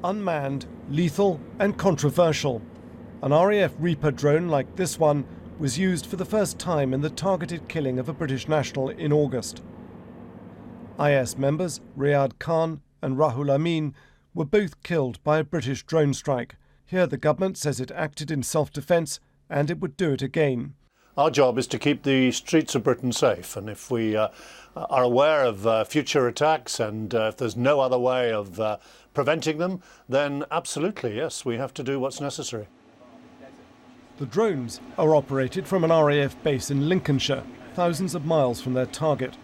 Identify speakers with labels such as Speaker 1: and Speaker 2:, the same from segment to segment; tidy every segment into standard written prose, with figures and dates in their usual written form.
Speaker 1: unmanned, lethal and controversial. An RAF Reaper drone like this one was used for the first time in the targeted killing of a British national in August. IS members Reyaad Khan and Ruhul Amin were both killed by a British drone strike. Here the government says it acted in self-defence and it would do it again.
Speaker 2: Our job is to keep the streets of Britain safe, and if we are aware of future attacks and if there's no other way of preventing them, then absolutely, yes, we have to do what's necessary.
Speaker 1: The drones are operated from an RAF base in Lincolnshire, thousands of miles from their target.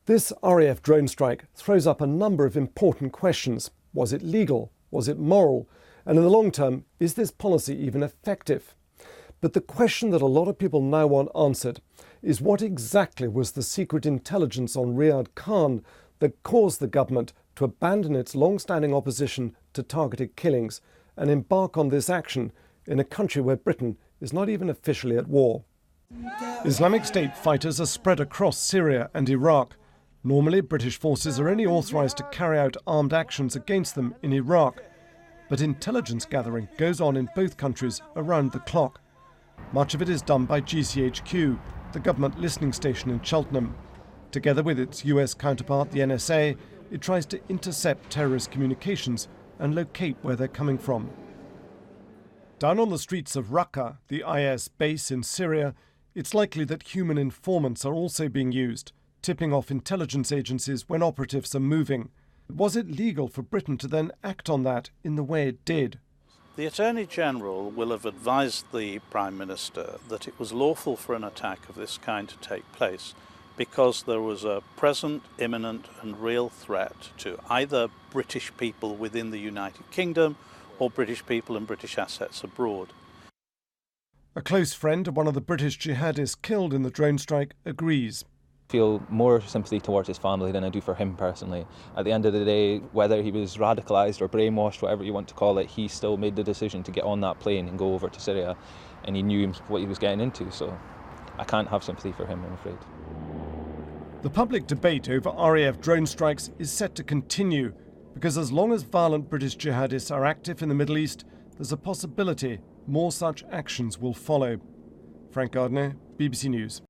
Speaker 1: This RAF drone strike throws up a number of important questions. Was it legal? Was it moral? And in the long term, is this policy even effective? But the question that a lot of people now want answered is what exactly was the secret intelligence on Reyaad Khan that caused the government to abandon its long-standing opposition to targeted killings and embark on this action in a country where Britain is not even officially at war. Islamic State fighters are spread across Syria and Iraq. Normally, British forces are only authorised to carry out armed actions against them in Iraq. But intelligence gathering goes on in both countries around the clock. Much of it is done by GCHQ, the government listening station in Cheltenham. Together with its US counterpart, the NSA, it tries to intercept terrorist communications and locate where they're coming from. Down on the streets of Raqqa, the IS base in Syria, it's likely that human informants are also being used, tipping off intelligence agencies when operatives are moving. Was it legal for Britain to then act on that in the way it did?
Speaker 3: The Attorney General will have advised the Prime Minister that it was lawful for an attack of this kind to take place because there was a present, imminent and real threat to either British people within the United Kingdom or British people and British assets abroad.
Speaker 1: A close friend of one of the British jihadists killed in the drone strike agrees.
Speaker 4: Feel more sympathy towards his family than I do for him personally. At the end of the day, whether he was radicalised or brainwashed, whatever you want to call it, he still made the decision to get on that plane and go over to Syria, and he knew what he was getting into, so I can't have sympathy for him, I'm afraid.
Speaker 1: The public debate over RAF drone strikes is set to continue because as long as violent British jihadists are active in the Middle East, there's a possibility more such actions will follow. Frank Gardner, BBC News.